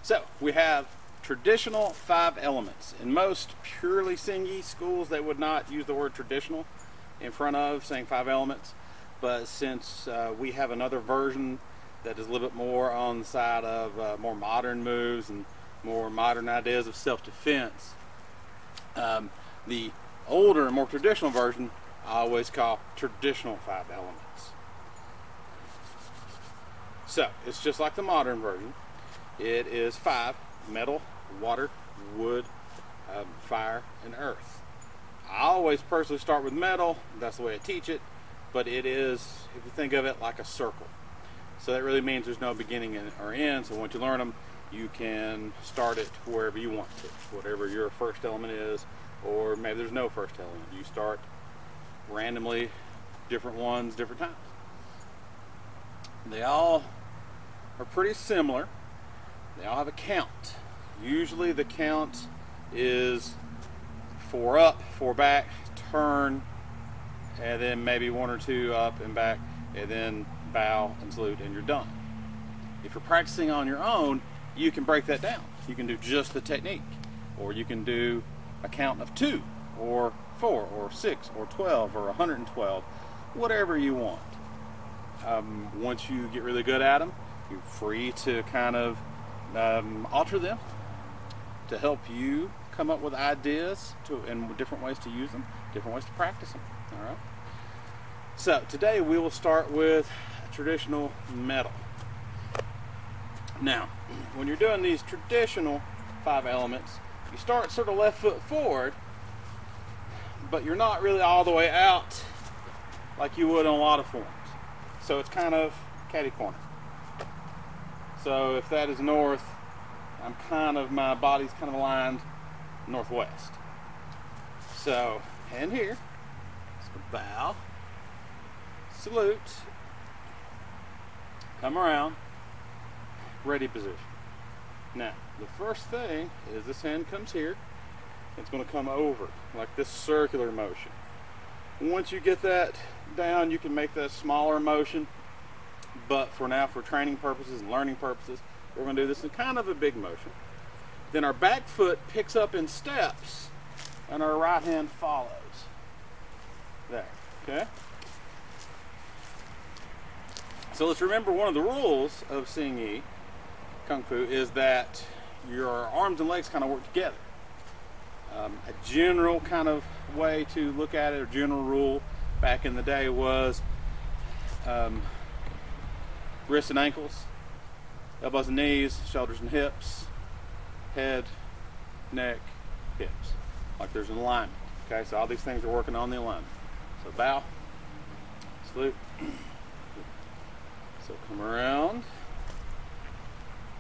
So we have traditional 5 elements. In most purely Singhi schools, they would not use the word traditional in front of saying 5 elements. But since we have another version that is a little bit more on the side of more modern moves and more modern ideas of self-defense, the older and more traditional version I always call traditional 5 elements. So it's just like the modern version. It is 5: metal, water, wood, fire, and earth. I always personally start with metal. That's the way I teach it. But it is, if you think of it, like a circle. So that really means there's no beginning or end. So once you learn them, you can start it wherever you want to, whatever your first element is, or maybe there's no first element. You start randomly, different ones, different times. They all are pretty similar. They all have a count. Usually the count is 4 up, 4 back, turn, and then maybe 1 or 2 up and back, and then bow and salute, and you're done. If you're practicing on your own, you can break that down. You can do just the technique, or you can do a count of 2, or 4, or 6, or 12, or 112, whatever you want. Once you get really good at them, you're free to kind of alter them to help you come up with ideas and different ways to use them, different ways to practice them. All right. So today we will start with traditional metal. Now, when you're doing these traditional 5 elements, you start sort of left foot forward, but you're not really all the way out like you would on a lot of forms. So it's kind of catty corner. So if that is north, my body's kind of aligned northwest. So, hand here, so bow, salute, come around, ready position. Now, the first thing is this hand comes here, it's going to come over, like this circular motion. Once you get that down, you can make that smaller motion, but for now, for training purposes and learning purposes, we're going to do this in kind of a big motion. Then our back foot picks up in steps, and our right hand follows. There, okay? So let's remember one of the rules of Singhi Kung Fu is that your arms and legs kind of work together. A general kind of way to look at it, or general rule back in the day was wrists and ankles, elbows and knees, shoulders and hips, head, neck, hips. Like there's an alignment. Okay, so all these things are working on the alignment. So bow, salute. So come around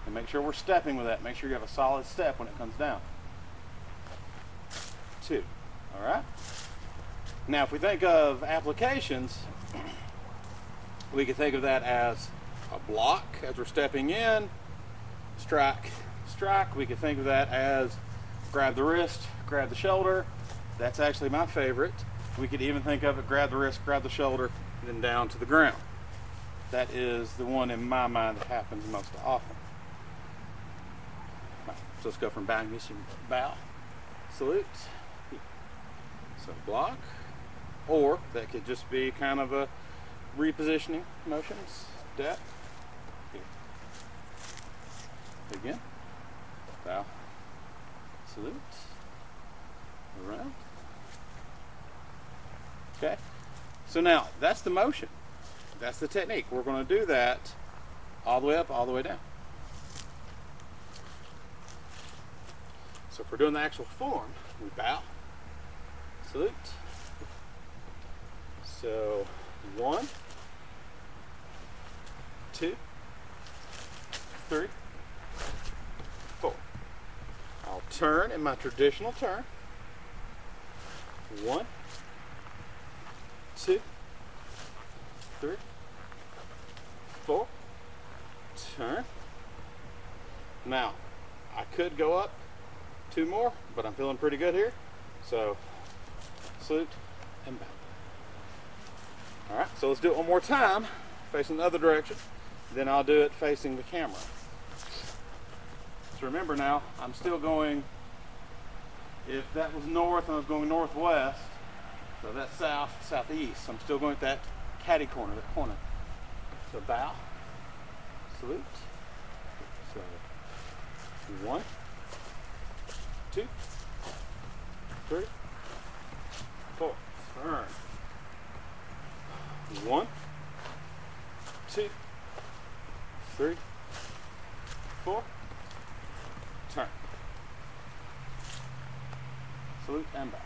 and make sure we're stepping with that. Make sure you have a solid step when it comes down. 2. All right. Now, if we think of applications, we can think of that as a block as we're stepping in, strike, strike. We could think of that as grab the wrist, grab the shoulder. That's actually my favorite. We could even think of it, grab the wrist, grab the shoulder, then down to the ground. That is the one in my mind that happens most often. Right, so let's go from bowing, bow, salute. So block, or that could just be kind of a repositioning motions. Step, here. Again, bow, salute, around. Okay, so now that's the motion. That's the technique. We're going to do that all the way up, all the way down. So if we're doing the actual form, we bow, salute. So 1, 2, 3, 4. I'll turn in my traditional turn. 1, 2, 3, 4. Turn. Now, I could go up 2 more, but I'm feeling pretty good here. So, salute and bow. All right, so let's do it one more time, facing the other direction. Then I'll do it facing the camera. So remember now, I'm still going, if that was north and I was going northwest, so that's south, southeast. So I'm still going at that caddy corner, that corner. So bow, salute. So 1, 2, 3, 4. Turn. 1, 2, 3, 4. Turn. Salute and back.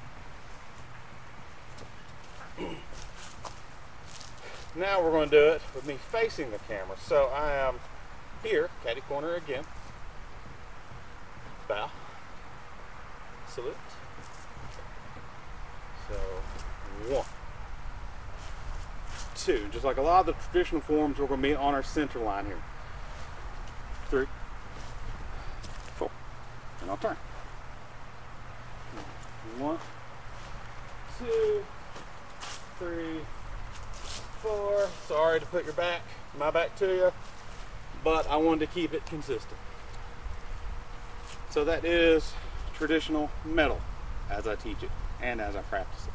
Now we're going to do it with me facing the camera. So I am here, caddy corner again. Bow. Salute. So 1, 2. Just like a lot of the traditional forms, we're going to be on our center line here. 3, 4. And I'll turn. 1, 2, 3, 4. Sorry to put my back to you, but I wanted to keep it consistent. So that is traditional metal as I teach it and as I practice it.